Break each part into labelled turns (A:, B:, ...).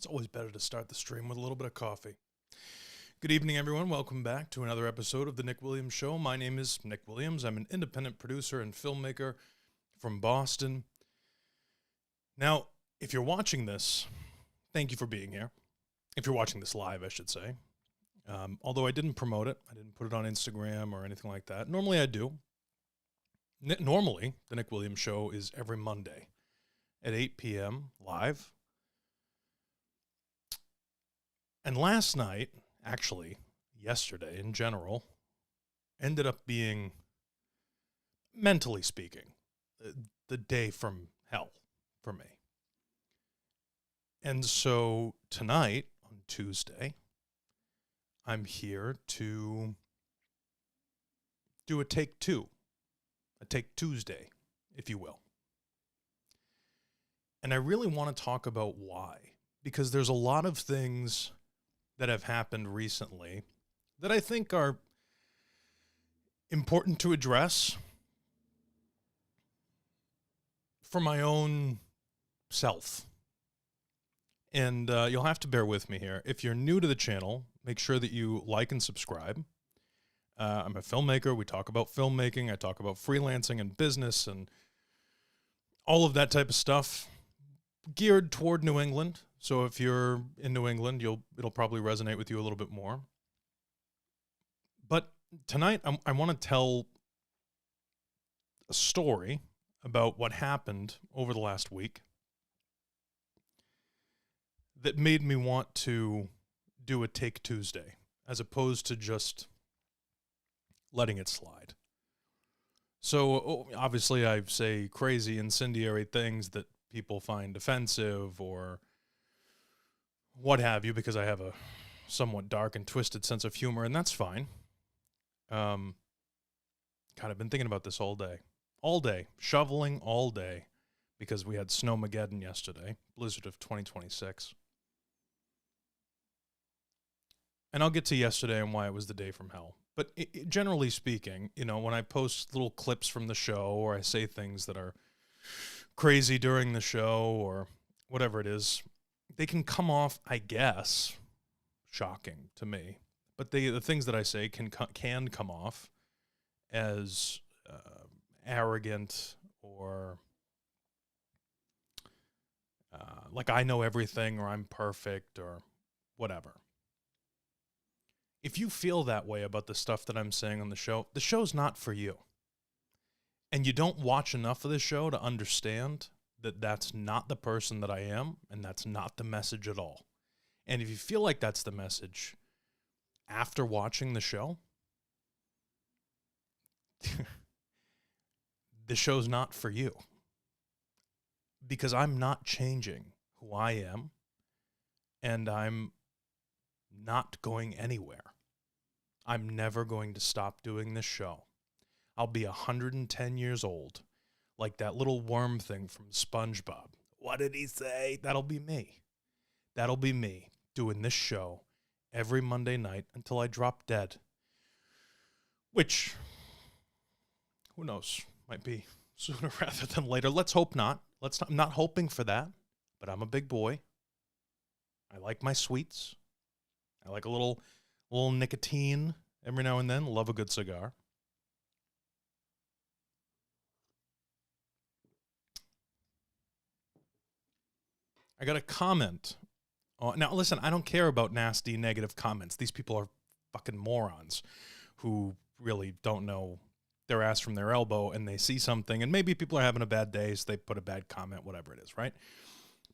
A: It's always better to start the stream with a little bit of coffee. Good evening, everyone. Welcome back to another episode of The Nick Williams Show. My name is Nick Williams. I'm an independent producer and filmmaker from Boston. Now, if you're watching this, thank you for being here. If you're watching this live, I should say. Although I didn't promote it. I didn't put it on Instagram or anything like that. Normally I do. Normally, The Nick Williams Show is every Monday at 8 p.m. live. And last night, actually, yesterday in general, ended up being, mentally speaking, the day from hell for me. And so tonight, on Tuesday, I'm here to do a take Tuesday, if you will. And I really want to talk about why, because there's a lot of things that have happened recently that I think are important to address for my own self. And you'll have to bear with me here. If you're new to the channel, make sure that you like and subscribe. I'm a filmmaker. We talk about filmmaking. I talk about freelancing and business and all of that type of stuff geared toward New England. So if you're in New England, it'll probably resonate with you a little bit more. But tonight, I want to tell a story about what happened over the last week that made me want to do a Take Tuesday, as opposed to just letting it slide. So obviously I say crazy, incendiary things that people find offensive or what have you, because I have a somewhat dark and twisted sense of humor, and that's fine. God, I've been thinking about this all day, shoveling all day, because we had Snowmageddon yesterday, blizzard of 2026. And I'll get to yesterday and why it was the day from hell. But generally speaking, when I post little clips from the show, or I say things that are crazy during the show, or whatever it is, they can come off, I guess, shocking to me. But the things that I say can come off as arrogant or like I know everything or I'm perfect or whatever. If you feel that way about the stuff that I'm saying on the show's not for you. And you don't watch enough of the show to understand that that's not the person that I am, and that's not the message at all. And if you feel like that's the message after watching the show, the show's not for you. Because I'm not changing who I am, and I'm not going anywhere. I'm never going to stop doing this show. I'll be 110 years old, like that little worm thing from SpongeBob. What did he say? That'll be me. That'll be me doing this show every Monday night until I drop dead. Which, who knows, might be sooner rather than later. Let's hope not. I'm not hoping for that, but I'm a big boy. I like my sweets. I like a little nicotine every now and then. Love a good cigar. I got a comment. Now, listen, I don't care about nasty, negative comments. These people are fucking morons who really don't know their ass from their elbow, and they see something, and maybe people are having a bad day, so they put a bad comment, whatever it is, right?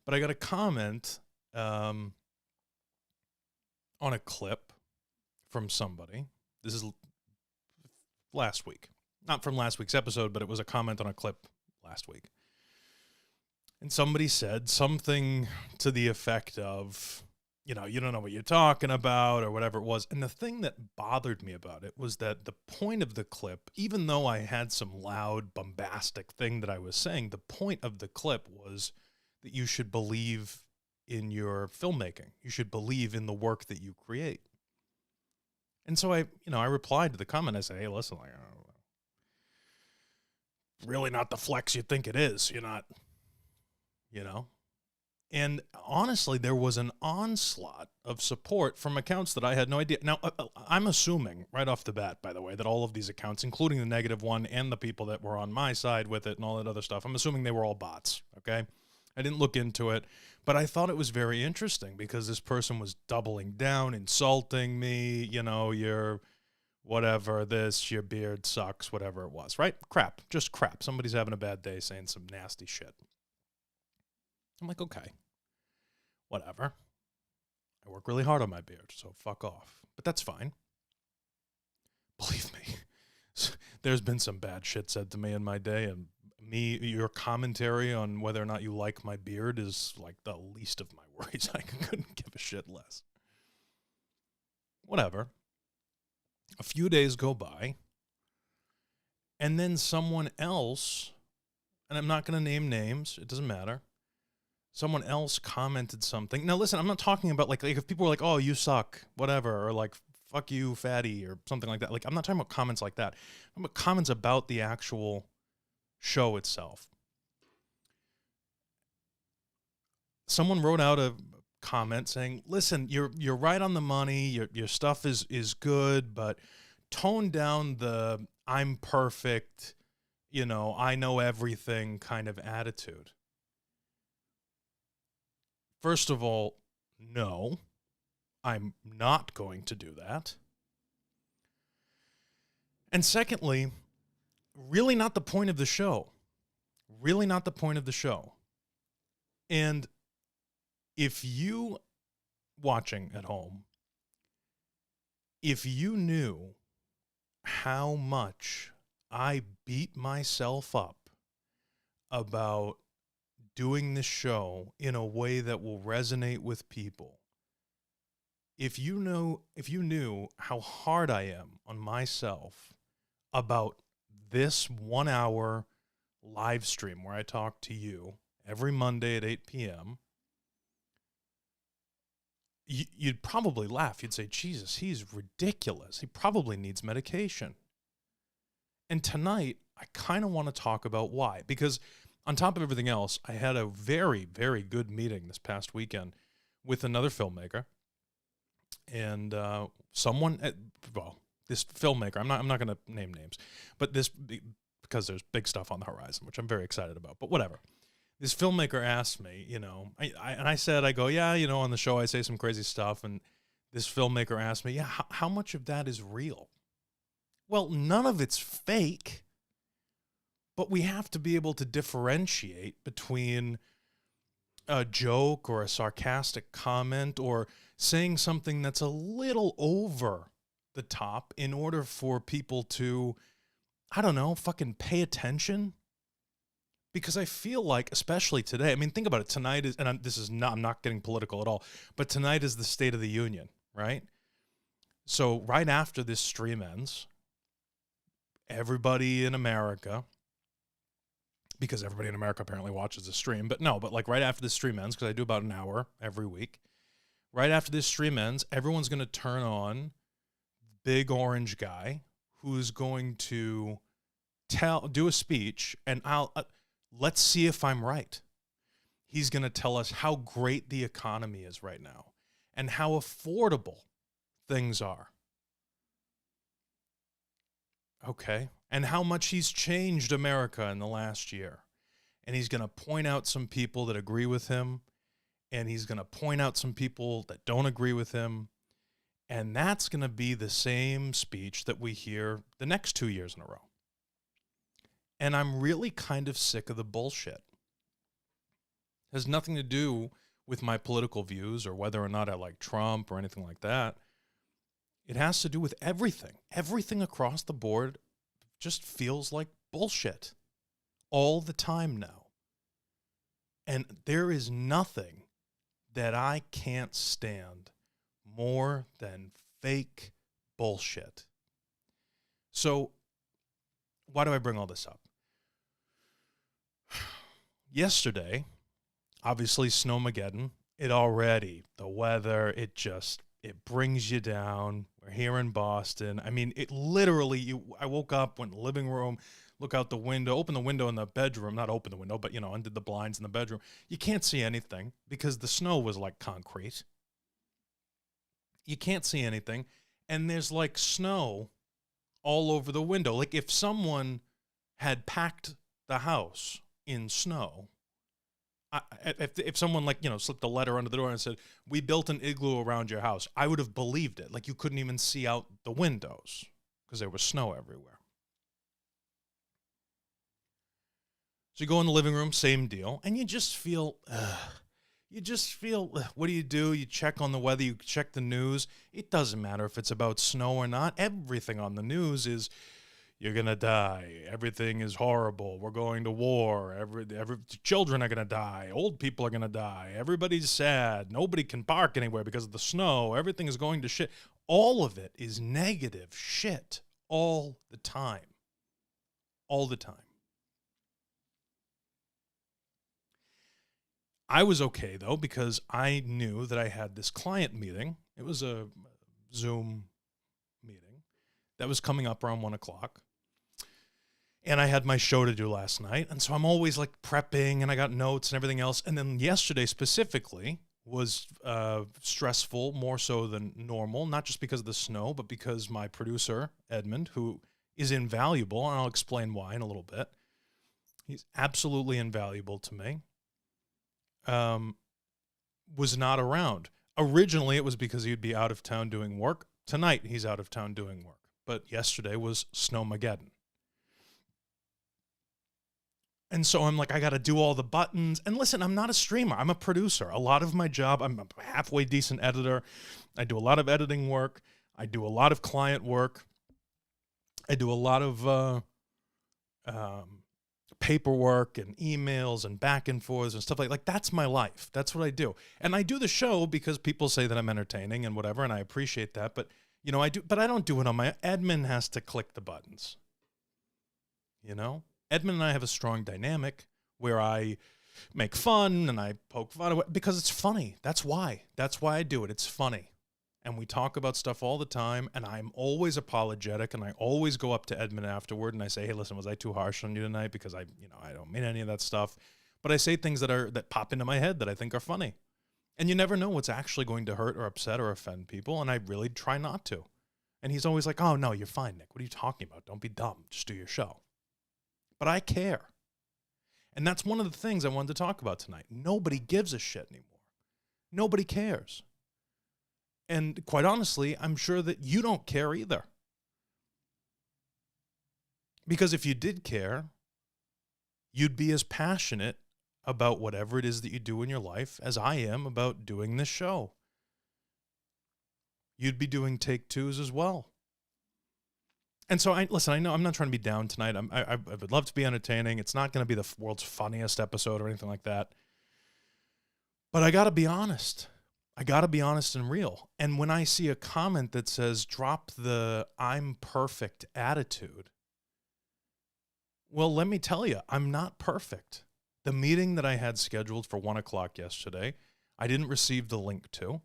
A: But I got a comment on a clip from somebody. This is last week. Not from last week's episode, but it was a comment on a clip last week. And somebody said something to the effect of, you don't know what you're talking about, or whatever it was. And the thing that bothered me about it was that the point of the clip, even though I had some loud, bombastic thing that I was saying, the point of the clip was that you should believe in your filmmaking. You should believe in the work that you create. And so I replied to the comment. I said, hey, listen, really not the flex you think it is. You're not, And honestly, there was an onslaught of support from accounts that I had no idea. Now, I'm assuming right off the bat, by the way, that all of these accounts, including the negative one and the people that were on my side with it and all that other stuff, I'm assuming they were all bots, okay? I didn't look into it, but I thought it was very interesting because this person was doubling down, insulting me, you know, you're whatever, this, your beard sucks, whatever it was, right? Crap, just crap. Somebody's having a bad day saying some nasty shit. I'm like, okay, whatever. I work really hard on my beard, so fuck off. But that's fine. Believe me, there's been some bad shit said to me in my day, and your commentary on whether or not you like my beard is like the least of my worries. I couldn't give a shit less. Whatever. A few days go by, and then someone else, and I'm not going to name names, it doesn't matter, someone else commented something. Now, listen, I'm not talking about, like if people were like, oh, you suck, whatever, or like, fuck you, fatty, or something like that. Like, I'm not talking about comments like that. I'm about comments about the actual show itself. Someone wrote out a comment saying, listen, you're right on the money, your stuff is good, but tone down the I'm perfect, you know, I know everything kind of attitude. First of all, no, I'm not going to do that. And secondly, really not the point of the show. Really not the point of the show. And if you watching at home, if you knew how much I beat myself up about doing this show in a way that will resonate with people, if you knew how hard I am on myself about this 1 hour live stream where I talk to you every Monday at 8 p.m., you'd probably laugh. You'd say, Jesus, he's ridiculous. He probably needs medication. And tonight, I kind of want to talk about why. Because on top of everything else, I had a very, very good meeting this past weekend with another filmmaker. And this filmmaker, I'm not going to name names, but because there's big stuff on the horizon, which I'm very excited about, but whatever. This filmmaker asked me, you know, I said, I go, yeah, you know, on the show I say some crazy stuff. And this filmmaker asked me, yeah, how much of that is real? Well, none of it's fake, but we have to be able to differentiate between a joke or a sarcastic comment or saying something that's a little over the top in order for people to, I don't know, fucking pay attention. Because I feel like, especially today, I mean, think about it. Tonight is, and I'm not getting political at all, but tonight is the State of the Union, right? So right after this stream ends, everybody in America, because everybody in America apparently watches the stream, but like right after this stream ends, because I do about an hour every week, right after this stream ends, everyone's going to turn on big orange guy who's going to do a speech, and let's see if I'm right. He's going to tell us how great the economy is right now and how affordable things are. Okay. And how much he's changed America in the last year. And he's going to point out some people that agree with him, and he's going to point out some people that don't agree with him. And that's going to be the same speech that we hear the next 2 years in a row. And I'm really kind of sick of the bullshit. It has nothing to do with my political views or whether or not I like Trump or anything like that. It has to do with everything. Everything across the board just feels like bullshit all the time now. And there is nothing that I can't stand more than fake bullshit. So why do I bring all this up? Yesterday, obviously Snowmageddon, the weather, it brings you down. We're here in Boston. I mean, it literally, I woke up, went in the living room, look out the window, open the window in the bedroom, not open the window, but, you know, undid the blinds in the bedroom. You can't see anything because the snow was like concrete. You can't see anything. And there's like snow all over the window. Like if someone had packed the house in snow, if someone, like, you know, slipped a letter under the door and said, we built an igloo around your house, I would have believed it. Like you couldn't even see out the windows because there was snow everywhere. So you go in the living room, same deal, and you just feel, what do? You check on the weather, you check the news. It doesn't matter if it's about snow or not. Everything on the news is, you're going to die. Everything is horrible. We're going to war. Every children are going to die. Old people are going to die. Everybody's sad. Nobody can park anywhere because of the snow. Everything is going to shit. All of it is negative shit all the time. All the time. I was okay, though, because I knew that I had this client meeting. It was a Zoom meeting that was coming up around 1 o'clock. And I had my show to do last night. And so I'm always like prepping and I got notes and everything else. And then yesterday specifically was stressful, more so than normal, not just because of the snow, but because my producer, Edmund, who is invaluable, and I'll explain why in a little bit. He's absolutely invaluable to me. Was not around. Originally, it was because he'd be out of town doing work. Tonight, he's out of town doing work. But yesterday was Snowmageddon. And so I'm like, I got to do all the buttons. And listen, I'm not a streamer. I'm a producer. A lot of my job, I'm a halfway decent editor. I do a lot of editing work. I do a lot of client work. I do a lot of paperwork and emails and back and forths and stuff like that's my life. That's what I do. And I do the show because people say that I'm entertaining and whatever, and I appreciate that. But, you know, I don't do it on my, Edmund has to click the buttons, you know? Edmund and I have a strong dynamic where I make fun and I poke fun because it's funny. That's why I do it. It's funny. And we talk about stuff all the time, and I'm always apologetic, and I always go up to Edmund afterward and I say, hey, listen, was I too harsh on you tonight? Because I don't mean any of that stuff. But I say things that pop into my head that I think are funny. And you never know what's actually going to hurt or upset or offend people, and I really try not to. And he's always like, oh, no, you're fine, Nick. What are you talking about? Don't be dumb. Just do your show. But I care. And that's one of the things I wanted to talk about tonight. Nobody gives a shit anymore. Nobody cares. And quite honestly, I'm sure that you don't care either. Because if you did care, you'd be as passionate about whatever it is that you do in your life as I am about doing this show. You'd be doing take twos as well. And so, I know I'm not trying to be down tonight. I would love to be entertaining. It's not going to be the world's funniest episode or anything like that. But I got to be honest. I got to be honest and real. And when I see a comment that says, drop the I'm perfect attitude, well, let me tell you, I'm not perfect. The meeting that I had scheduled for 1 o'clock yesterday, I didn't receive the link to,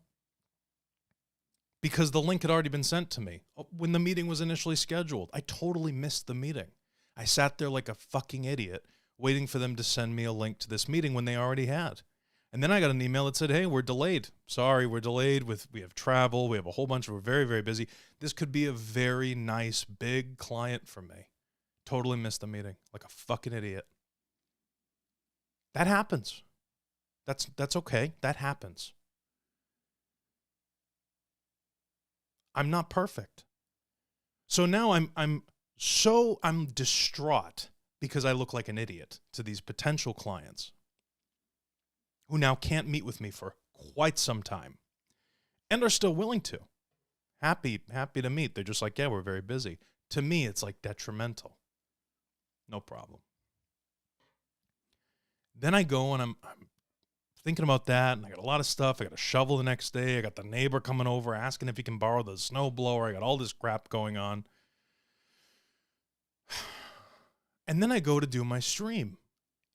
A: because the link had already been sent to me when the meeting was initially scheduled. I totally missed the meeting. I sat there like a fucking idiot waiting for them to send me a link to this meeting when they already had. And then I got an email that said, hey, we're delayed. Sorry, we're delayed. We have travel. We have a whole bunch. We're very, very busy. This could be a very nice, big client for me. Totally missed the meeting like a fucking idiot. That happens. That's okay. That happens. I'm not perfect. So now I'm distraught because I look like an idiot to these potential clients who now can't meet with me for quite some time and are still willing to. Happy to meet. They're just like, yeah, we're very busy. To me, it's like detrimental. No problem. Then I go and I'm thinking about that, and I got a lot of stuff. I got a shovel the next day. I got the neighbor coming over asking if he can borrow the snow blower. I got all this crap going on. And then I go to do my stream.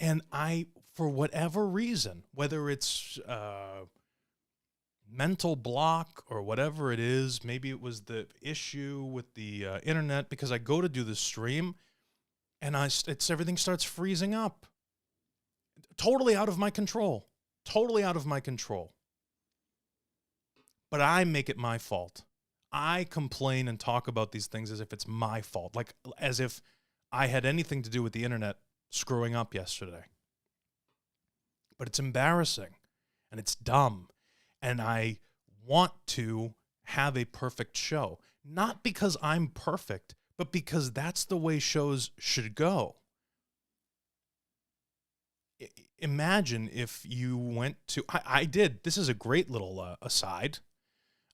A: And for whatever reason, whether it's mental block or whatever it is, maybe it was the issue with the internet, because I go to do the stream and everything starts freezing up. Totally out of my control. Totally out of my control. But I make it my fault. I complain and talk about these things as if it's my fault, like as if I had anything to do with the internet screwing up yesterday. But it's embarrassing and it's dumb. And I want to have a perfect show, not because I'm perfect, but because that's the way shows should go. Imagine if you went to, I did, this is a great little aside.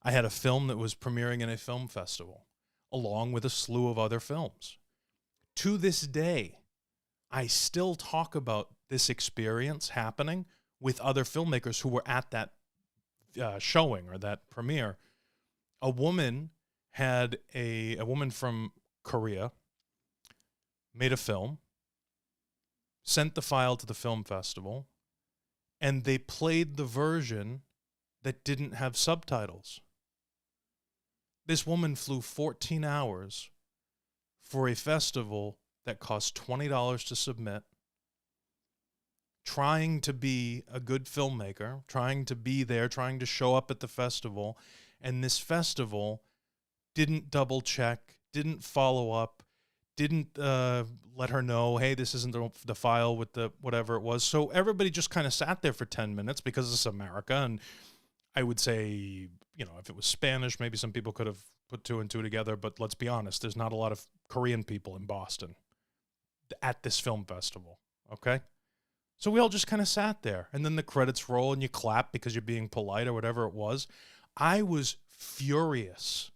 A: I had a film that was premiering in a film festival, along with a slew of other films. To this day, I still talk about this experience happening with other filmmakers who were at that showing or that premiere. A woman from Korea made a film, sent the file to the film festival, and they played the version that didn't have subtitles. This woman flew 14 hours for a festival that cost $20 to submit, trying to be a good filmmaker, trying to be there, trying to show up at the festival, and this festival didn't double check, didn't follow up, didn't let her know, hey, this isn't the file with the whatever it was. So everybody just kind of sat there for 10 minutes because it's America. And I would say, if it was Spanish, maybe some people could have put two and two together. But let's be honest, there's not a lot of Korean people in Boston at this film festival, okay? So we all just kind of sat there. And then the credits roll and you clap because you're being polite or whatever it was. I was furious.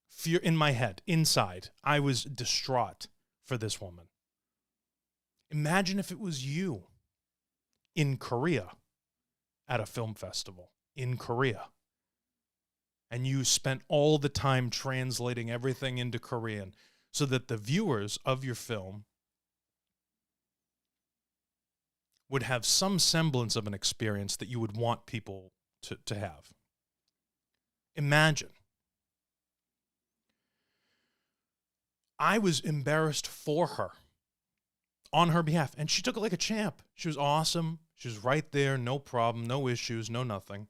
A: Fear in my head, inside. I was distraught for this woman. Imagine if it was you in Korea at a film festival in Korea, and you spent all the time translating everything into Korean so that the viewers of your film would have some semblance of an experience that you would want people to have. Imagine. I was embarrassed for her on her behalf, and she took it like a champ. She was awesome. She was right there, no problem, no issues, no nothing.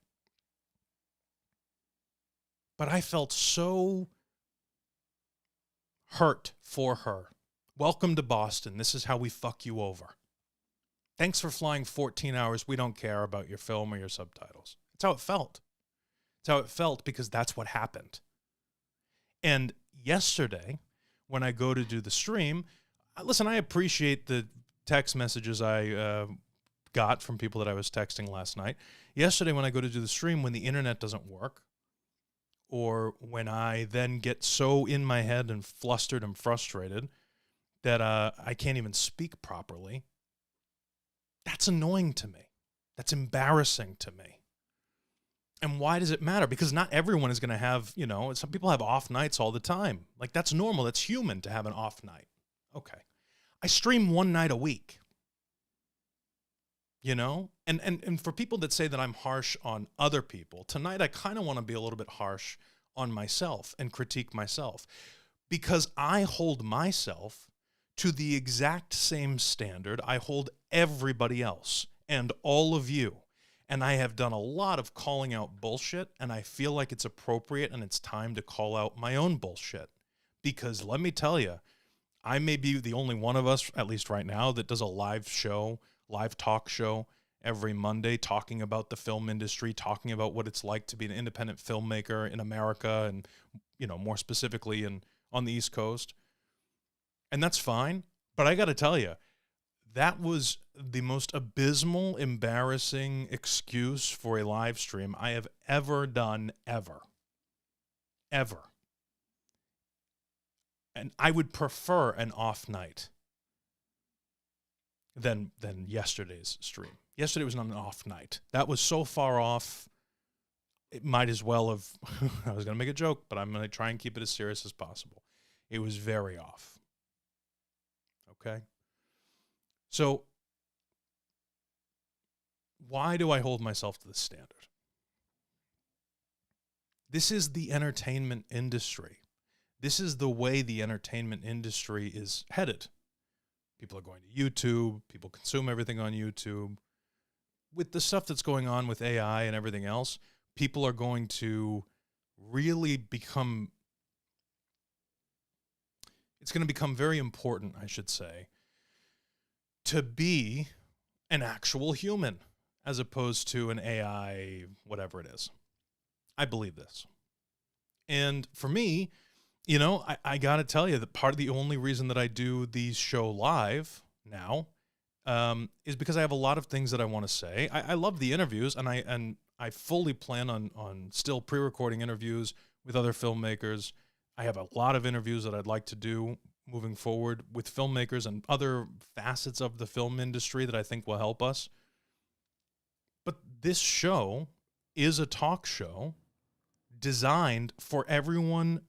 A: But I felt so hurt for her. Welcome to Boston. This is how we fuck you over. Thanks for flying 14 hours. We don't care about your film or your subtitles. That's how it felt. That's how it felt because that's what happened. And yesterday, when I go to do the stream, listen, I appreciate the text messages I got from people that I was texting last night. Yesterday, when I go to do the stream, when the internet doesn't work, or when I then get so in my head and flustered and frustrated that I can't even speak properly, that's annoying to me. That's embarrassing to me. And why does it matter? Because not everyone is going to have, some people have off nights all the time. Like, that's normal. That's human to have an off night. Okay. I stream one night a week. And for people that say that I'm harsh on other people, tonight I kind of want to be a little bit harsh on myself and critique myself, because I hold myself to the exact same standard I hold everybody else and all of you. And I have done a lot of calling out bullshit, and I feel like it's appropriate and it's time to call out my own bullshit. Because let me tell you, I may be the only one of us, at least right now, that does a live talk show every Monday, talking about the film industry, talking about what it's like to be an independent filmmaker in America and, more specifically on the East Coast. And that's fine. But I got to tell you, that was the most abysmal, embarrassing excuse for a live stream I have ever done, ever. Ever. And I would prefer an off night than yesterday's stream. Yesterday was not an off night. That was so far off, it might as well have, I was going to make a joke, but I'm going to try and keep it as serious as possible. It was very off. Okay? So, why do I hold myself to this standard? This is the entertainment industry. This is the way the entertainment industry is headed. People are going to YouTube. People consume everything on YouTube. With the stuff that's going on with AI and everything else, people are going to really become, it's going to become very important, I should say, to be an actual human as opposed to an AI, whatever it is. I believe this. And for me, you know, I got to tell you that part of the only reason that I do these show live now is because I have a lot of things that I want to say. I love the interviews, and I fully plan on still pre-recording interviews with other filmmakers. I have a lot of interviews that I'd like to do moving forward with filmmakers and other facets of the film industry that I think will help us. But this show is a talk show designed for everyone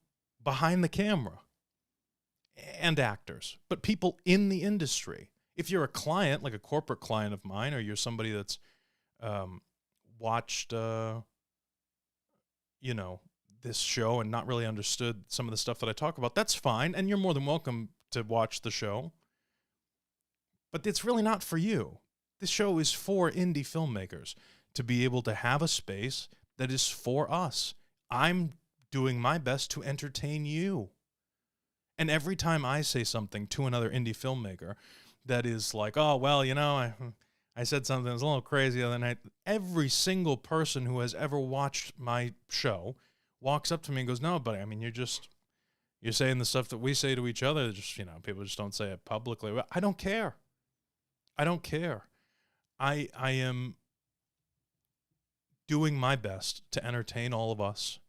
A: behind the camera and actors, but people in the industry. If you're a client, like a corporate client of mine, or you're somebody that's watched, you know, this show and not really understood some of the stuff that I talk about, that's fine, and you're more than welcome to watch the show. But it's really not for you. This show is for indie filmmakers to be able to have a space that is for us. I'm doing my best to entertain you. And every time I say something to another indie filmmaker that is like, oh, well, you know, I said something that was a little crazy the other night, every single person who has ever watched my show walks up to me and goes, no, but I mean, you're saying the stuff that we say to each other, just, you know, people just don't say it publicly. I don't care. I don't care. I am doing my best to entertain all of us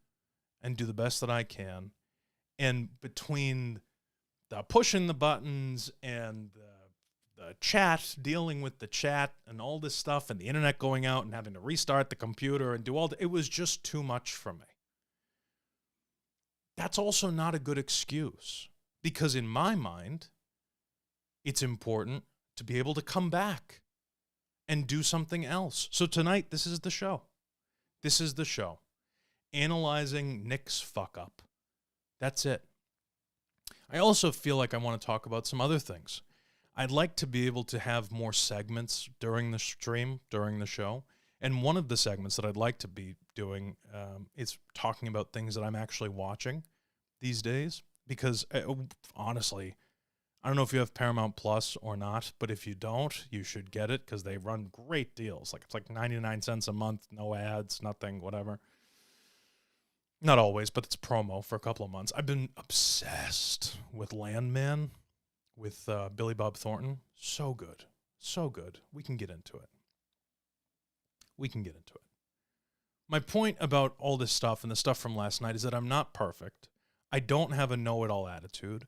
A: and do the best that I can. And between the pushing the buttons and the chat, dealing with the chat and all this stuff and the internet going out and having to restart the computer and do all that, it was just too much for me. That's also not a good excuse, because in my mind, it's important to be able to come back and do something else. So tonight, this is the show. This is the show. Analyzing Nick's fuck up. That's it. I also feel like I want to talk about some other things. I'd like to be able to have more segments during the stream, during the show. And one of the segments that I'd like to be doing is talking about things that I'm actually watching these days. Because honestly, I don't know if you have Paramount Plus or not, but if you don't, you should get it because they run great deals. Like, it's like 99 cents a month, no ads, nothing, whatever. Not always, but it's promo for a couple of months. I've been obsessed with Landman with Billy Bob Thornton. So good. So good. We can get into it. We can get into it. My point about all this stuff and the stuff from last night is that I'm not perfect. I don't have a know-it-all attitude.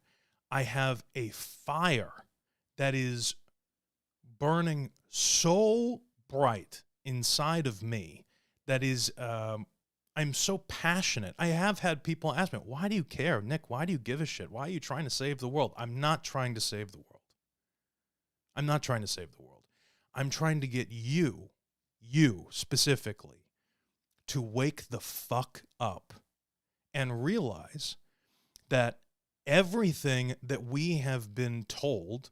A: I have a fire that is burning so bright inside of me that is... I'm so passionate. I have had people ask me, why do you care, Nick? Why do you give a shit? Why are you trying to save the world? I'm not trying to save the world. I'm not trying to save the world. I'm trying to get you specifically, to wake the fuck up and realize that everything that we have been told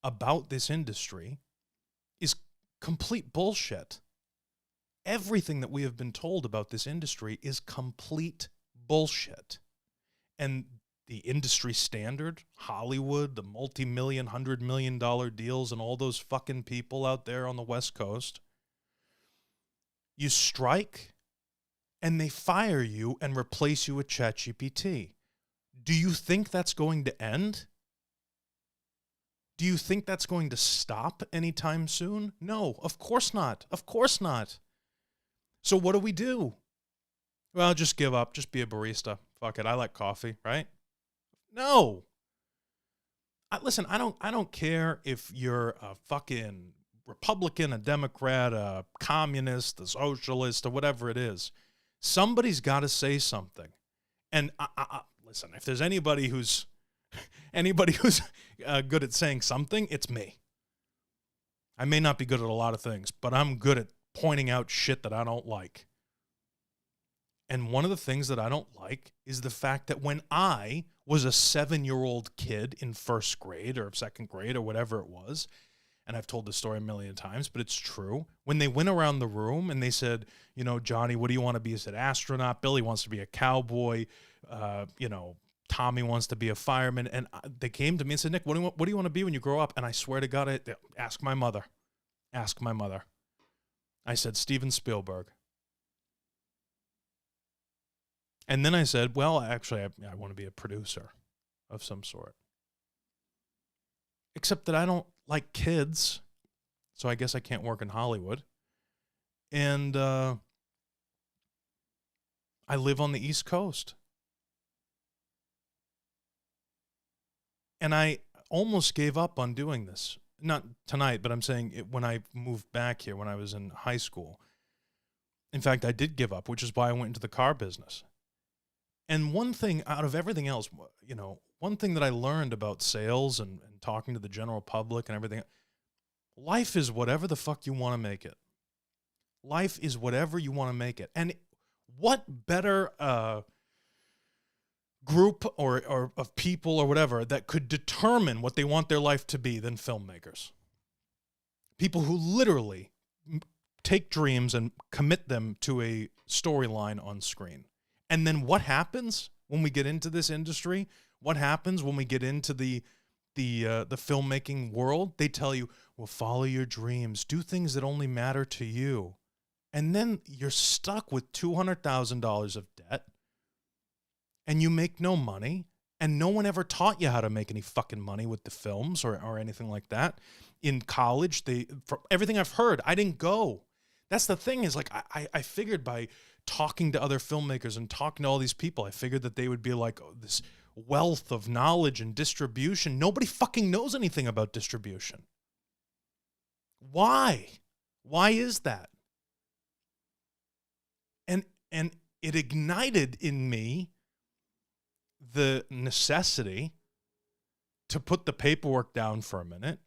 A: about this industry is complete bullshit. Everything that we have been told about this industry is complete bullshit. And the industry standard, Hollywood, the multi-million, $100 million deals, and all those fucking people out there on the West Coast, you strike and they fire you and replace you with ChatGPT. Do you think that's going to end? Do you think that's going to stop anytime soon? No, of course not. Of course not. So what do? Well, just give up. Just be a barista. Fuck it. I like coffee, right? No. Listen, I don't care if you're a fucking Republican, a Democrat, a communist, a socialist, or whatever it is. Somebody's got to say something. And listen, if there's anybody who's good at saying something, it's me. I may not be good at a lot of things, but I'm good at pointing out shit that I don't like. And one of the things that I don't like is the fact that when I was a 7-year-old kid in first grade or second grade or whatever it was, and I've told this story a million times, but it's true. When they went around the room and they said, you know, Johnny, what do you want to be? He said, astronaut. Billy wants to be a cowboy. You know, Tommy wants to be a fireman. And they came to me and said, Nick, what do you want to be when you grow up? And I swear to God, ask my mother. Ask my mother. I said, Steven Spielberg. And then I said, well, actually, I want to be a producer of some sort. Except that I don't like kids, so I guess I can't work in Hollywood. And I live on the East Coast. And I almost gave up on doing this. Not tonight, but I'm saying when I moved back here, when I was in high school. In fact, I did give up, which is why I went into the car business. And one thing out of everything else, you know, one thing that I learned about sales and talking to the general public and everything, life is whatever the fuck you want to make it. Life is whatever you want to make it. And what better group or of people or whatever that could determine what they want their life to be than filmmakers? People who literally take dreams and commit them to a storyline on screen. And then what happens when we get into this industry? What happens when we get into the filmmaking world? They tell you, well, follow your dreams, do things that only matter to you. And then you're stuck with $200,000 of debt and you make no money, and no one ever taught you how to make any fucking money with the films or anything like that. In college, from everything I've heard, I didn't go. That's the thing, is like I figured by talking to other filmmakers and talking to all these people, I figured that they would be like, oh, this wealth of knowledge and distribution. Nobody fucking knows anything about distribution. Why? Why is that? And it ignited in me the necessity to put the paperwork down for a minute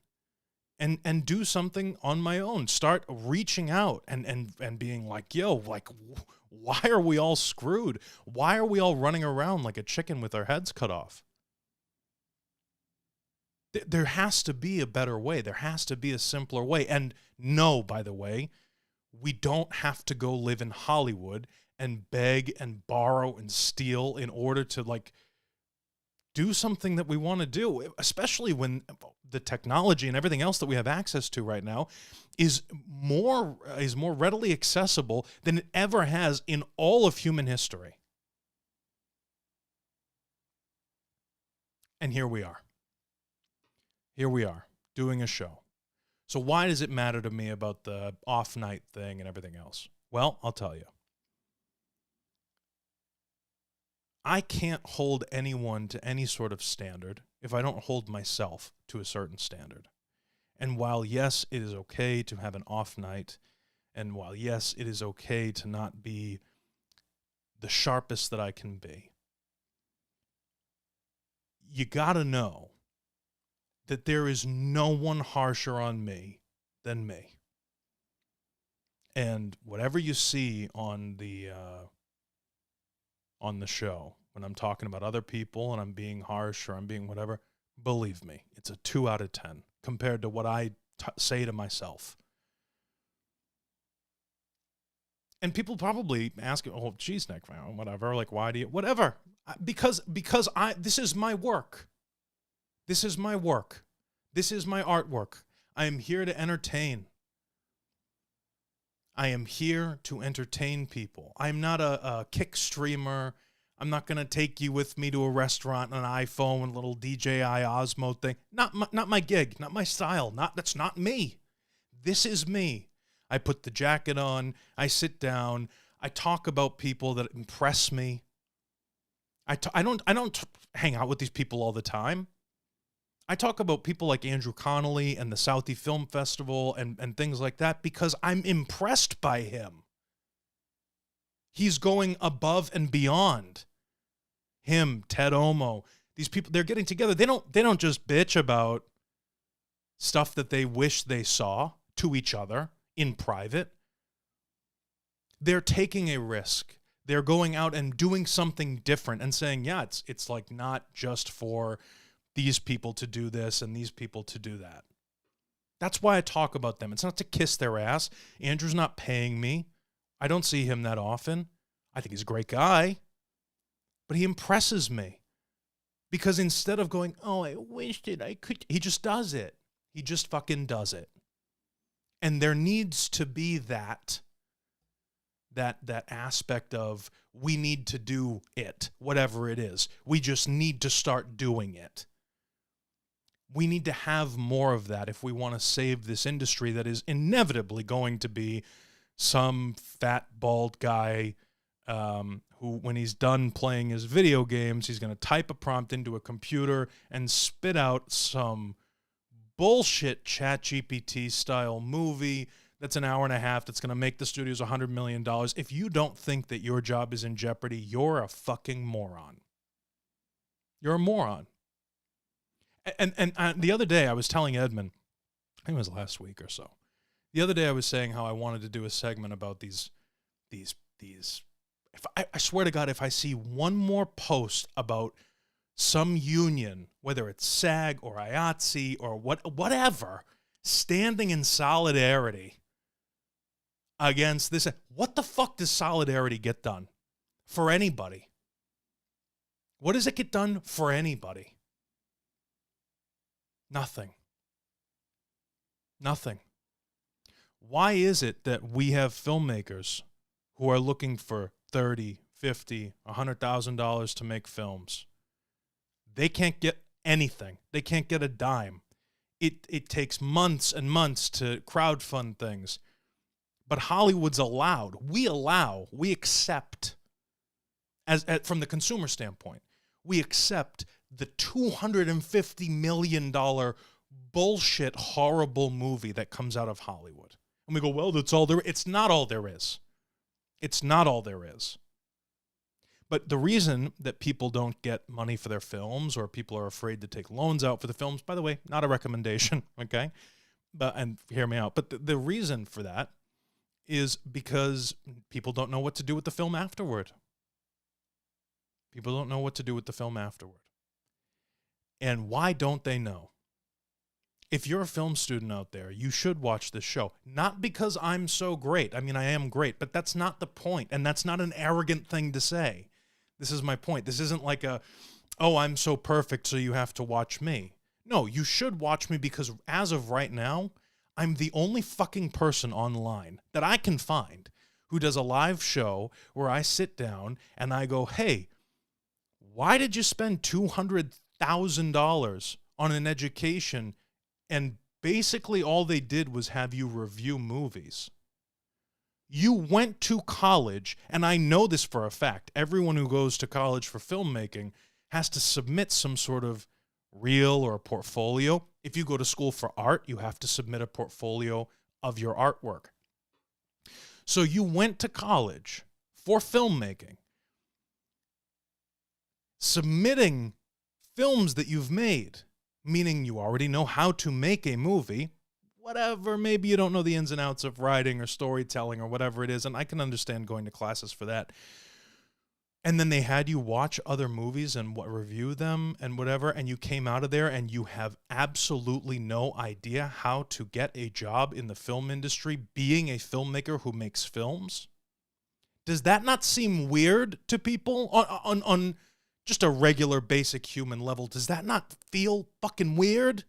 A: and do something on my own. Start reaching out and being like, yo, like, why are we all screwed? Why are we all running around like a chicken with our heads cut off? There has to be a better way. There has to be a simpler way. And no, by the way, we don't have to go live in Hollywood and beg and borrow and steal in order to, like, do something that we want to do, especially when the technology and everything else that we have access to right now is more readily accessible than it ever has in all of human history. And here we are. Here we are, doing a show. So why does it matter to me about the off-night thing and everything else? Well, I'll tell you. I can't hold anyone to any sort of standard if I don't hold myself to a certain standard. And while, yes, it is okay to have an off night, and while, yes, it is okay to not be the sharpest that I can be, you gotta know that there is no one harsher on me than me. And whatever you see on the show, when I'm talking about other people and I'm being harsh or I'm being whatever, believe me, it's a 2 out of 10 compared to what I say to myself. And people probably ask, oh, geez, Nick, whatever, like, why do you, whatever. Because this is my work. This is my work. This is my artwork. I am here to entertain. I am here to entertain people. I'm not a kick streamer. I'm not going to take you with me to a restaurant on an iPhone and a little DJI Osmo thing. Not my gig, not my style. That's not me. This is me. I put the jacket on. I sit down. I talk about people that impress me. I don't hang out with these people all the time. I talk about people like Andrew Connolly and the Southie Film Festival and things like that because I'm impressed by him. He's going above and beyond. Him, Ted Omo, these people, they're getting together. They don't just bitch about stuff that they wish they saw to each other in private. They're taking a risk. They're going out and doing something different and saying, yeah, it's like not just for these people to do this and these people to do that. That's why I talk about them. It's not to kiss their ass. Andrew's not paying me. I don't see him that often. I think he's a great guy, but he impresses me because instead of going, oh, I wish that I could, he just does it. He just fucking does it. And there needs to be that aspect of we need to do it, whatever it is. We just need to start doing it. We need to have more of that if we want to save this industry that is inevitably going to be some fat, bald guy who, when he's done playing his video games, he's going to type a prompt into a computer and spit out some bullshit ChatGPT style movie that's an hour and a half that's going to make the studios $100 million. If you don't think that your job is in jeopardy, you're a fucking moron. You're a moron. And the other day I was telling Edmund, I think it was last week or so. The other day I was saying how I wanted to do a segment about these. If I swear to God, if I see one more post about some union, whether it's SAG or IATSE or whatever, standing in solidarity against this, what the fuck does solidarity get done for anybody? What does it get done for anybody? Nothing. Nothing. Why is it that we have filmmakers who are looking for $30, $50, $100,000 to make films? They can't get anything. They can't get a dime. It takes months and months to crowdfund things. But Hollywood's allowed. We accept, from the consumer standpoint, we accept the $250 million bullshit, horrible movie that comes out of Hollywood. And we go, well, that's all there is. It's not all there is. It's not all there is. But the reason that people don't get money for their films or people are afraid to take loans out for the films, by the way, not a recommendation, okay? And hear me out. But the reason for that is because people don't know what to do with the film afterward. People don't know what to do with the film afterward. And why don't they know? If you're a film student out there, you should watch this show. Not because I'm so great. I mean, I am great, but that's not the point. And that's not an arrogant thing to say. This is my point. This isn't like oh, I'm so perfect, so you have to watch me. No, you should watch me because as of right now, I'm the only fucking person online that I can find who does a live show where I sit down and I go, hey, why did you spend $200,000 on an education and basically all they did was have you review movies? You went to college, and I know this for a fact. Everyone who goes to college for filmmaking has to submit some sort of reel or a portfolio. If you go to school for art, you have to submit a portfolio of your artwork. So you went to college for filmmaking, submitting films that you've made, meaning you already know how to make a movie, whatever, maybe you don't know the ins and outs of writing or storytelling or whatever it is, and I can understand going to classes for that. And then they had you watch other movies and review them and whatever, and you came out of there and you have absolutely no idea how to get a job in the film industry being a filmmaker who makes films? Does that not seem weird to people on just a regular basic human level? Does that not feel fucking weird?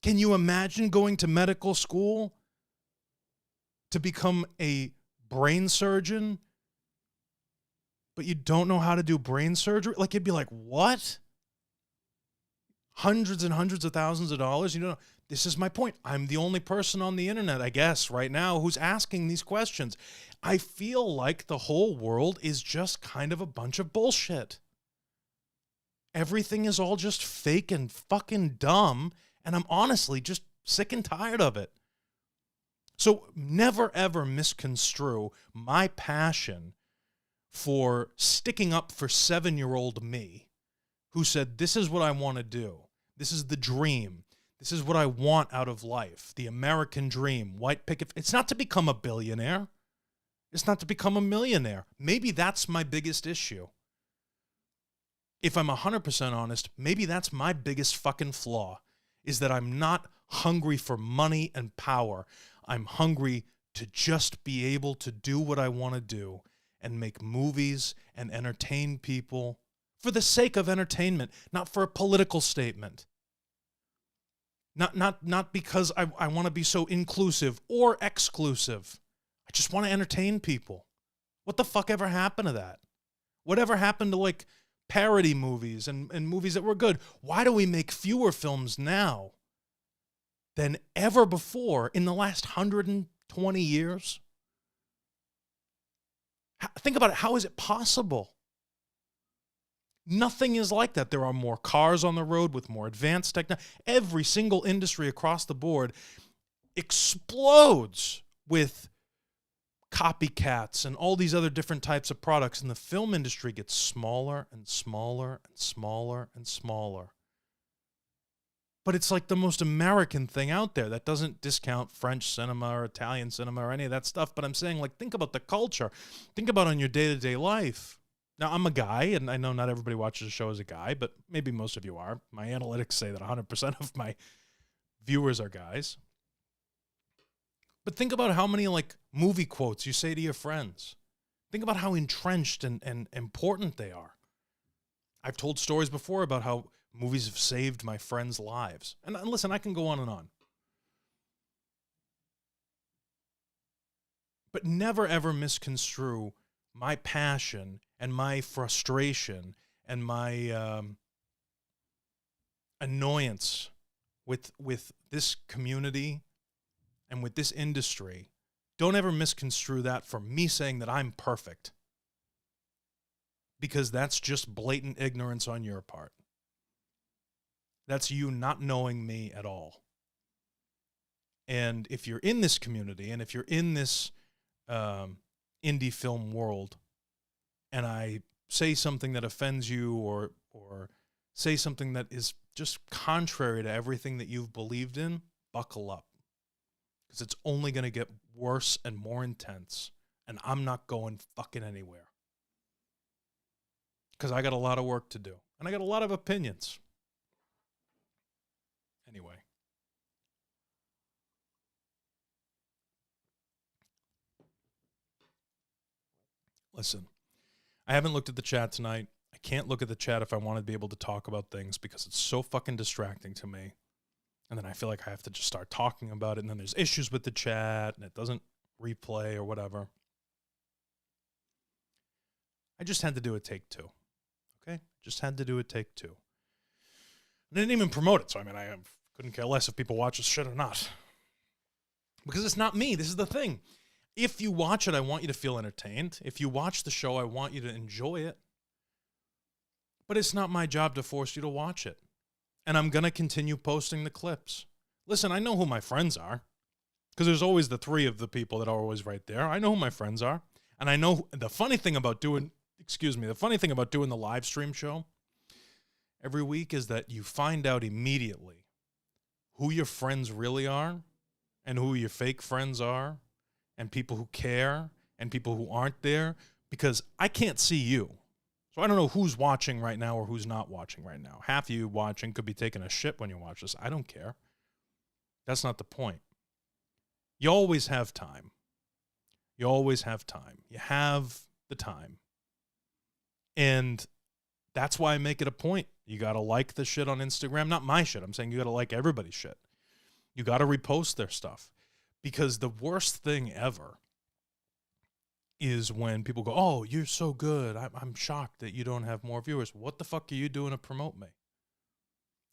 A: Can you imagine going to medical school to become a brain surgeon, but you don't know how to do brain surgery? Like, you'd be like, what? Hundreds and hundreds of thousands of dollars? You know, this is my point. I'm the only person on the internet, I guess, right now who's asking these questions. I feel like the whole world is just kind of a bunch of bullshit. Everything is all just fake and fucking dumb. And I'm honestly just sick and tired of it. So never, ever misconstrue my passion for sticking up for 7-year-old me who said, this is what I want to do. This is the dream. This is what I want out of life. The American dream. White picket. It's not to become a billionaire. It's not to become a millionaire. Maybe that's my biggest issue. If I'm 100% honest, maybe that's my biggest fucking flaw, is that I'm not hungry for money and power. I'm hungry to just be able to do what I want to do and make movies and entertain people for the sake of entertainment, not for a political statement. Not because I want to be so inclusive or exclusive. I just want to entertain people. What the fuck ever happened to that? Whatever happened to like parody movies and movies that were good? Why do we make fewer films now than ever before in the last 120 years? Think about it. How is it possible? Nothing is like that. There are more cars on the road with more advanced technology. Every single industry across the board explodes with copycats and all these other different types of products, and the film industry gets smaller and smaller and smaller and smaller. But it's like the most American thing out there. That doesn't discount French cinema or Italian cinema or any of that stuff, but I'm saying, like, think about the culture. Think about on your day-to-day life. Now, I'm a guy, and I know not everybody watches the show as a guy, but maybe most of you are. My analytics say that 100% of my viewers are guys. But think about how many, like, movie quotes you say to your friends. Think about how entrenched and important they are. I've told stories before about how movies have saved my friends' lives. And listen, I can go on and on. But never, ever misconstrue my passion and my frustration and my annoyance with this community and with this industry. Don't ever misconstrue that for me saying that I'm perfect, because that's just blatant ignorance on your part. That's you not knowing me at all. And if you're in this community, and if you're in this indie film world, and I say something that offends you or say something that is just contrary to everything that you've believed in, buckle up. Because it's only going to get worse and more intense, and I'm not going fucking anywhere. Because I got a lot of work to do, and I got a lot of opinions. Anyway. Listen, I haven't looked at the chat tonight. I can't look at the chat if I want to be able to talk about things because it's so fucking distracting to me. And then I feel like I have to just start talking about it, and then there's issues with the chat, and it doesn't replay or whatever. I just had to do a take two. Okay? Just had to do a take two. I didn't even promote it, so I mean, I couldn't care less if people watch this shit or not. Because it's not me. This is the thing. If you watch it, I want you to feel entertained. If you watch the show, I want you to enjoy it. But it's not my job to force you to watch it. And I'm going to continue posting the clips. Listen, I know who my friends are. Because there's always the three of the people that are always right there. I know who my friends are. And I know the funny thing about doing the live stream show every week is that you find out immediately who your friends really are and who your fake friends are and people who care and people who aren't there, because I can't see you. So I don't know who's watching right now or who's not watching right now. Half of you watching could be taking a shit when you watch this. I don't care. That's not the point. You always have time. You always have time. You have the time. And that's why I make it a point. You got to like the shit on Instagram. Not my shit. I'm saying you got to like everybody's shit. You got to repost their stuff. Because the worst thing ever is when people go, oh, you're so good. I'm shocked that you don't have more viewers. What the fuck are you doing to promote me?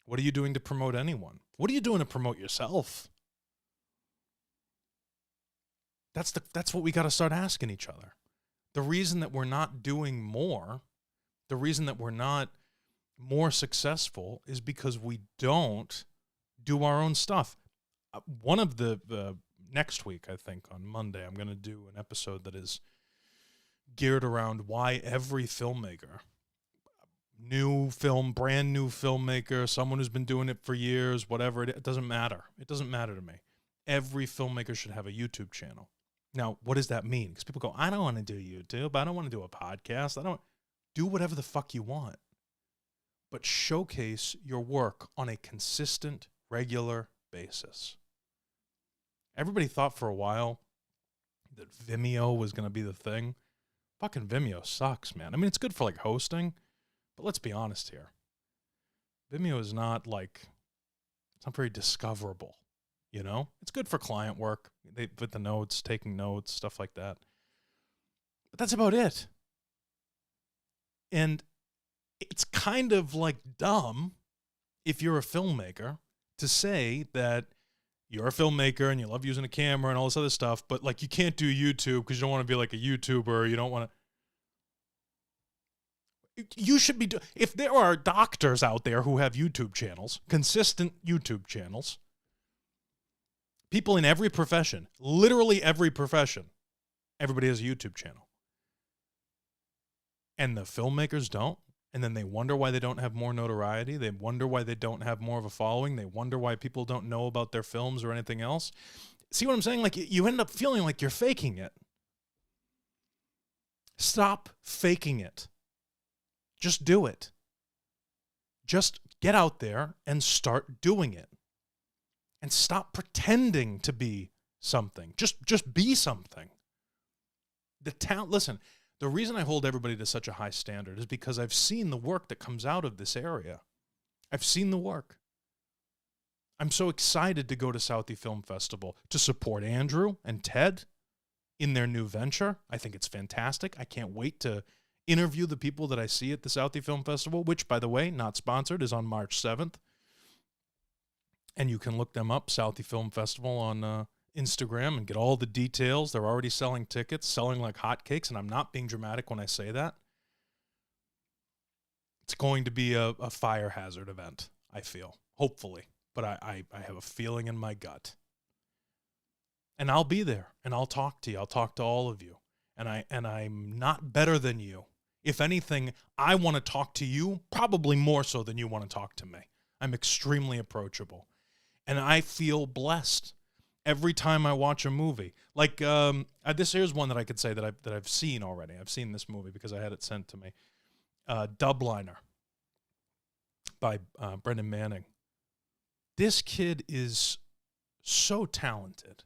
A: What are you doing to promote anyone? What are you doing to promote yourself? That's what we got to start asking each other. The reason that we're not doing more, the reason that we're not more successful is because we don't do our own stuff. One of the next week, I think on Monday, I'm going to do an episode that is geared around why every filmmaker, brand new filmmaker, someone who's been doing it for years, whatever, it doesn't matter. It doesn't matter to me. Every filmmaker should have a YouTube channel. Now, what does that mean? Because people go, I don't want to do YouTube. I don't want to do a podcast. Do whatever the fuck you want. But showcase your work on a consistent, regular basis. Everybody thought for a while that Vimeo was going to be the thing. Fucking Vimeo sucks, man. I mean, it's good for like hosting, but let's be honest here. Vimeo is not like, it's not very discoverable, you know? It's good for client work. They put the notes, taking notes, stuff like that. But that's about it. And it's kind of like dumb if you're a filmmaker to say that you're a filmmaker and you love using a camera and all this other stuff, but like you can't do YouTube because you don't want to be like a YouTuber. You don't want to. You should be. If there are doctors out there who have YouTube channels, consistent YouTube channels, people in every profession, literally every profession, everybody has a YouTube channel. And the filmmakers don't. And then they wonder why they don't have more notoriety. They wonder why they don't have more of a following. They wonder why people don't know about their films or anything else. See what I'm saying? Like, you end up feeling like you're faking it. Stop faking it. Just do it. Just get out there and start doing it. And stop pretending to be something. Just be something. Listen, the reason I hold everybody to such a high standard is because I've seen the work that comes out of this area. I've seen the work. I'm so excited to go to Southie Film Festival to support Andrew and Ted in their new venture. I think it's fantastic. I can't wait to interview the people that I see at the Southie Film Festival, which, by the way, not sponsored, is on March 7th. And you can look them up, Southie Film Festival, on Instagram and get all the details. They're already selling tickets, selling like hotcakes, and I'm not being dramatic when I say that. It's going to be a fire hazard event, I feel, hopefully. But I have a feeling in my gut. And I'll be there, and I'll talk to you. I'll talk to all of you. And I'm not better than you. If anything, I want to talk to you probably more so than you want to talk to me. I'm extremely approachable. And I feel blessed every time I watch a movie. Like, this here's one that I could say that I've seen already. I've seen this movie because I had it sent to me. Dubliner by Brendan Manning. This kid is so talented.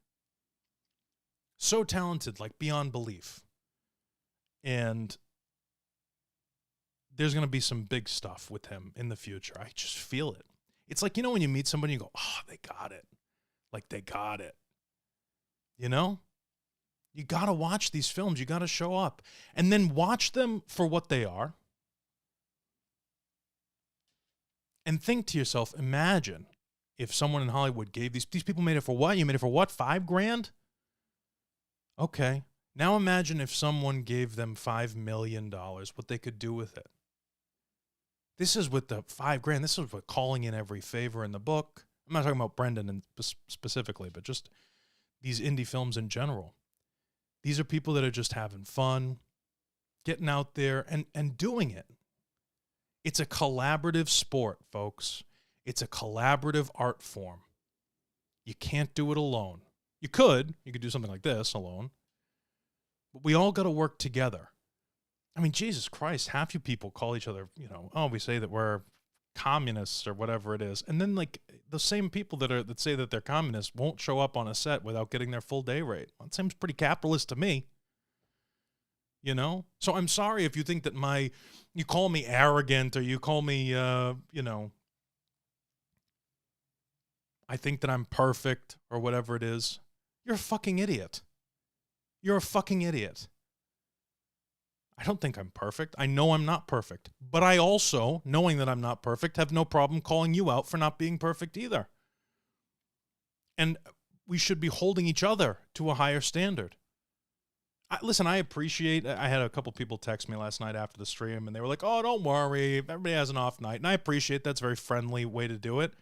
A: So talented, like beyond belief. And there's going to be some big stuff with him in the future. I just feel it. It's like, you know, when you meet somebody, you go, oh, they got it. Like, they got it. You know? You got to watch these films. You got to show up. And then watch them for what they are. And think to yourself, imagine if someone in Hollywood gave these people made it for what? You made it for what? $5,000? Okay. Now imagine if someone gave them $5 million, what they could do with it. This is with the $5,000. This is with calling in every favor in the book. I'm not talking about Brendan specifically, but just these indie films in general. These are people that are just having fun, getting out there and doing it. It's a collaborative sport, folks. It's a collaborative art form. You can't do it alone. You could do something like this alone, but we all got to work together. I mean, Jesus Christ, half you people call each other, you know, oh, we say that we're communists or whatever it is. And then like the same people that say that they're communists won't show up on a set without getting their full day rate. Well, it seems pretty capitalist to me. You know? So I'm sorry if you think that you call me arrogant or you call me, you know, I think that I'm perfect or whatever it is. You're a fucking idiot. You're a fucking idiot. I don't think I'm perfect. I know I'm not perfect. But I also, knowing that I'm not perfect, have no problem calling you out for not being perfect either. And we should be holding each other to a higher standard. Listen, I appreciate, I had a couple people text me last night after the stream, and they were like, oh, don't worry, everybody has an off night. And I appreciate that's a very friendly way to do it.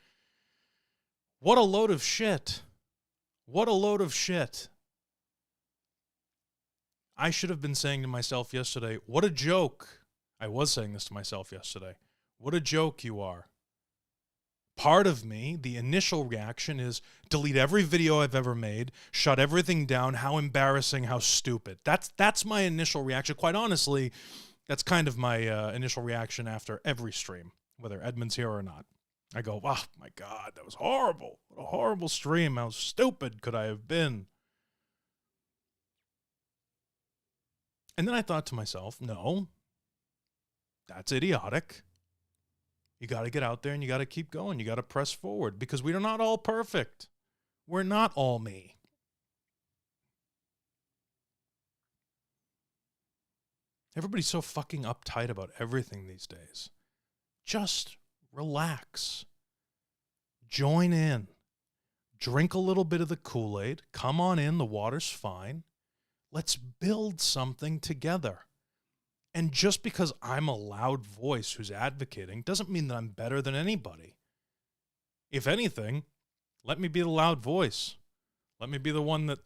A: What a load of shit. What a load of shit. I should have been saying to myself yesterday, what a joke. I was saying this to myself yesterday. What a joke you are. part of me, the initial reaction is delete every video I've ever made, shut everything down, how embarrassing, how stupid. That's my initial reaction. Quite honestly, that's kind of my initial reaction after every stream, whether Edmund's here or not. I go, oh my God, that was horrible. What a horrible stream. How stupid could I have been? And then I thought to myself, no, that's idiotic. You got to get out there and you got to keep going. You got to press forward because we are not all perfect. We're not all me. Everybody's so fucking uptight about everything these days. Just relax. Join in. Drink a little bit of the Kool-Aid. Come on in. The water's fine. Let's build something together. And just because I'm a loud voice who's advocating doesn't mean that I'm better than anybody. If anything, let me be the loud voice. Let me be the one that,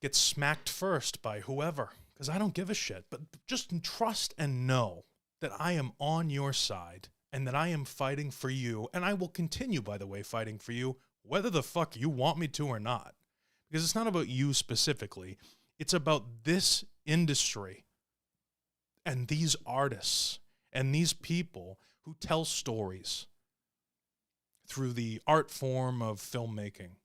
A: gets smacked first by whoever. Because I don't give a shit. But just trust and know that I am on your side and that I am fighting for you. And I will continue, by the way, fighting for you, whether the fuck you want me to or not. Because it's not about you specifically. It's about this industry and these artists and these people who tell stories through the art form of filmmaking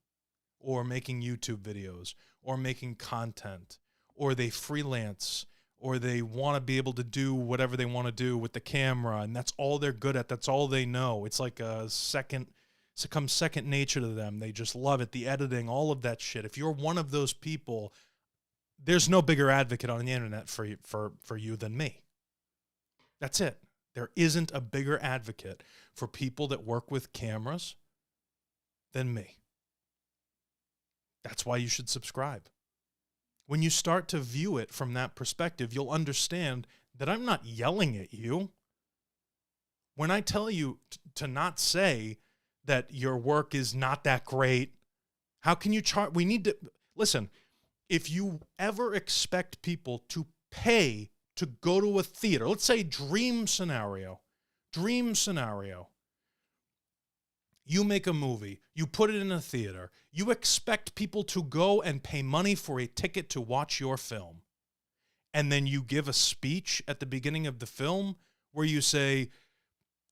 A: or making YouTube videos or making content, or they freelance, or they want to be able to do whatever they want to do with the camera, and that's all they're good at. That's all they know. It's like it's become second nature to them. They just love it, the editing, all of that shit. If you're one of those people, there's no bigger advocate on the internet for you than me. That's it. There isn't a bigger advocate for people that work with cameras than me. That's why you should subscribe. When you start to view it from that perspective, you'll understand that I'm not yelling at you. When I tell you to not say that your work is not that great, how can you charge? We need to, listen, if you ever expect people to pay to go to a theater, let's say dream scenario, you make a movie, you put it in a theater, you expect people to go and pay money for a ticket to watch your film. And then you give a speech at the beginning of the film where you say,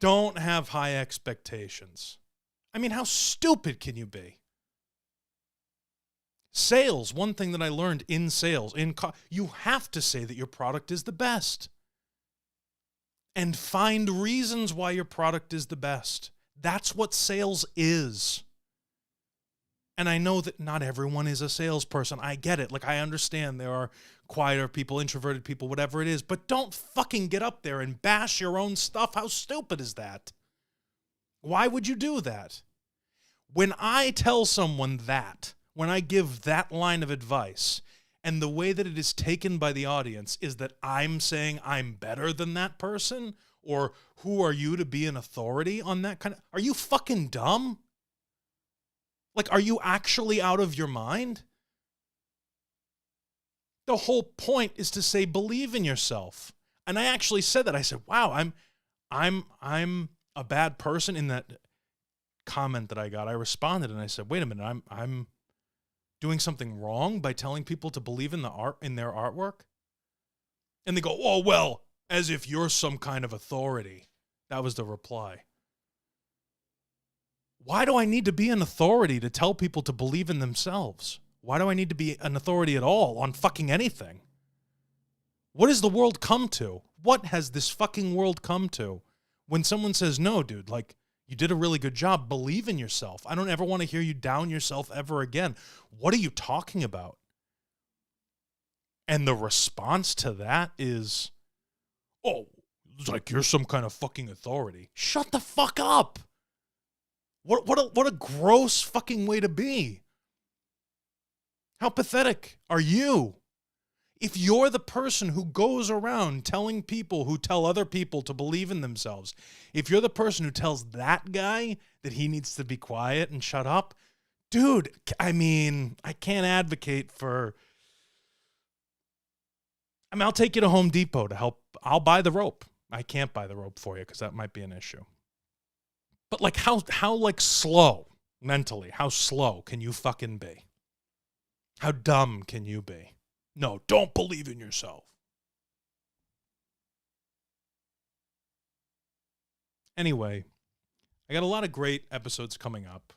A: don't have high expectations. I mean, how stupid can you be? Sales, one thing that I learned in sales, you have to say that your product is the best. And find reasons why your product is the best. That's what sales is. And I know that not everyone is a salesperson. I get it. Like, I understand there are quieter people, introverted people, whatever it is. But don't fucking get up there and bash your own stuff. How stupid is that? Why would you do that? When I tell someone that, when I give that line of advice, and the way that it is taken by the audience is that I'm saying I'm better than that person, or who are you to be an authority on that kind of... Are you fucking dumb? Like, are you actually out of your mind? The whole point is to say, believe in yourself. And I actually said that. I said, wow, I'm a bad person. In that comment that I got, I responded and I said, wait a minute, I'm doing something wrong by telling people to believe in their artwork? And they go, oh, well, as if you're some kind of authority. That was the reply. Why do I need to be an authority to tell people to believe in themselves? Why do I need to be an authority at all on fucking anything? What has the world come to? What has this fucking world come to? When someone says, no, dude, like, you did a really good job, believe in yourself. I don't ever want to hear you down yourself ever again. What are you talking about? And the response to that is, oh, it's like you're some kind of fucking authority. Shut the fuck up. What a gross fucking way to be. How pathetic are you? If you're the person who goes around telling people who tell other people to believe in themselves, if you're the person who tells that guy that he needs to be quiet and shut up, dude, I mean, I can't advocate for... I mean, I'll take you to Home Depot to help. I'll buy the rope. I can't buy the rope for you because that might be an issue. But like how like slow mentally, how slow can you fucking be? How dumb can you be? No, don't believe in yourself. Anyway, I got a lot of great episodes coming up.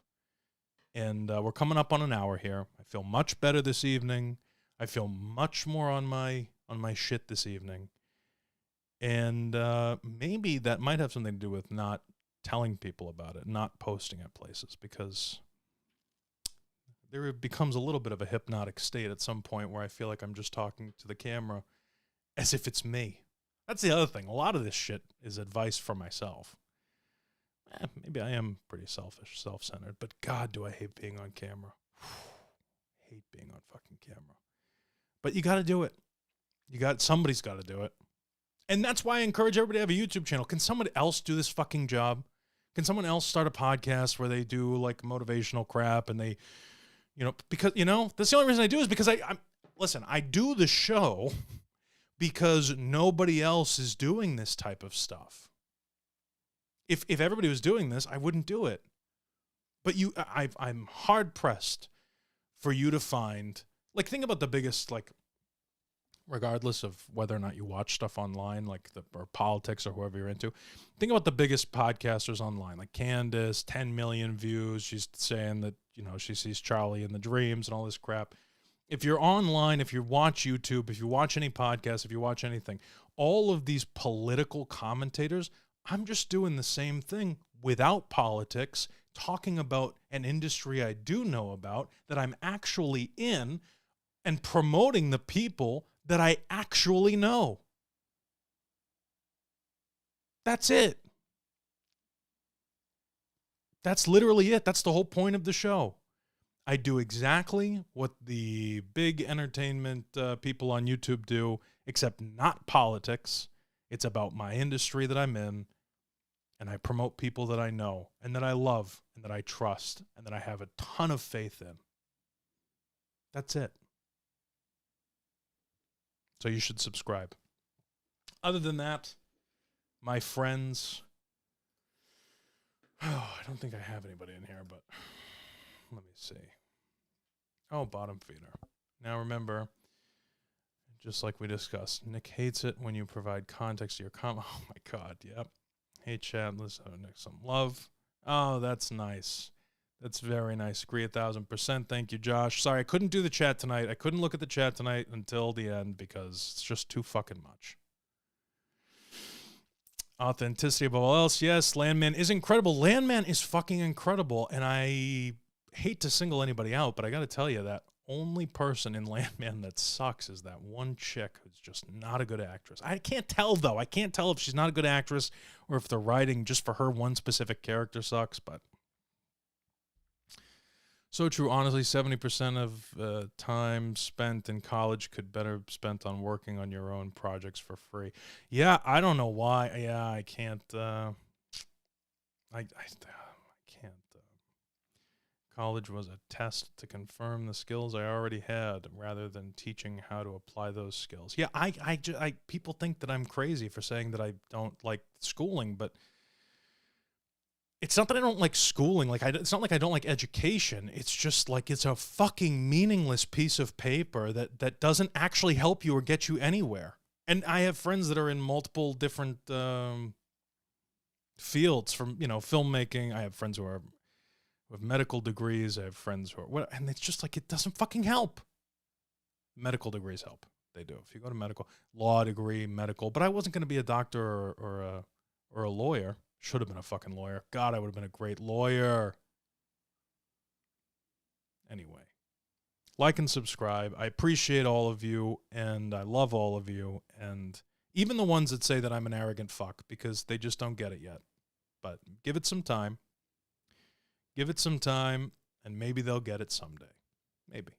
A: And we're coming up on an hour here. I feel much better this evening. I feel much more on my shit this evening. And maybe that might have something to do with not telling people about it, not posting at places, because there becomes a little bit of a hypnotic state at some point where I feel like I'm just talking to the camera as if it's me. That's the other thing. A lot of this shit is advice for myself. Maybe I am pretty selfish, self-centered, but God, do I hate being on camera. Hate being on fucking camera. But you got to do it. Somebody's got to do it. And that's why I encourage everybody to have a YouTube channel. Can someone else do this fucking job? Can someone else start a podcast where they do like motivational crap and they, because, that's the only reason I do is because I do the show because nobody else is doing this type of stuff. If everybody was doing this, I wouldn't do it. But I'm hard pressed for you to find, like, think about the biggest, like, regardless of whether or not you watch stuff online, like or politics or whoever you're into, think about the biggest podcasters online, like Candace, 10 million views. She's saying that, she sees Charlie in the dreams and all this crap. If you're online, if you watch YouTube, if you watch any podcast, if you watch anything, all of these political commentators, I'm just doing the same thing without politics, talking about an industry I do know about, that I'm actually in, and promoting the people that I actually know. That's it. That's literally it. That's the whole point of the show. I do exactly what the big entertainment people on YouTube do, except not politics. It's about my industry that I'm in. And I promote people that I know and that I love and that I trust and that I have a ton of faith in. That's it. So you should subscribe. Other than that, my friends, I don't think I have anybody in here, but let me see. Oh, bottom feeder. Now remember, just like we discussed, Nick hates it when you provide context to your comment. Oh my God, yep. Hey, Chad, let's have some love. Oh, that's nice. That's very nice. Agree 1,000%. Thank you, Josh. Sorry, I couldn't do the chat tonight. I couldn't look at the chat tonight until the end because it's just too fucking much. Authenticity above all else. Yes, Landman is incredible. Landman is fucking incredible, and I hate to single anybody out, but I got to tell you that only person in Landman that sucks is that one chick who's just not a good actress. I can't tell, though. I can't tell if she's not a good actress or if the writing just for her one specific character sucks, but so true. Honestly, 70% of time spent in college could better be spent on working on your own projects for free. Yeah, I don't know why. Yeah, I can't. I can't. College was a test to confirm the skills I already had rather than teaching how to apply those skills. Yeah, I people think that I'm crazy for saying that I don't like schooling, but it's not that I don't like schooling. It's not like I don't like education. It's just like it's a fucking meaningless piece of paper that doesn't actually help you or get you anywhere. And I have friends that are in multiple different fields, from filmmaking. I have friends who have medical degrees. I have friends who are and it's just like it doesn't fucking help. Medical degrees help. They do. If you go to medical, law degree, medical. But I wasn't going to be a doctor or a lawyer. Should have been a fucking lawyer. God, I would have been a great lawyer. Anyway, like and subscribe. I appreciate all of you, and I love all of you, and even the ones that say that I'm an arrogant fuck, because they just don't get it yet. But give it some time. Give it some time, and maybe they'll get it someday. Maybe.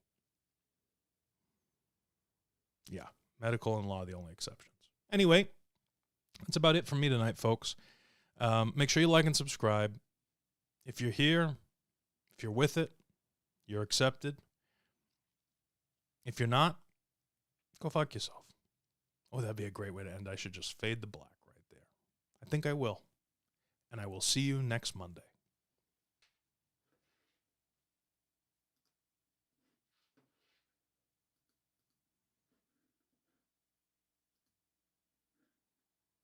A: Yeah, medical and law are the only exceptions. Anyway, that's about it from me tonight, folks. Make sure you like and subscribe. If you're here, if you're with it, you're accepted. If you're not, go fuck yourself. Oh, that'd be a great way to end. I should just fade the black right there. I think I will. And I will see you next Monday.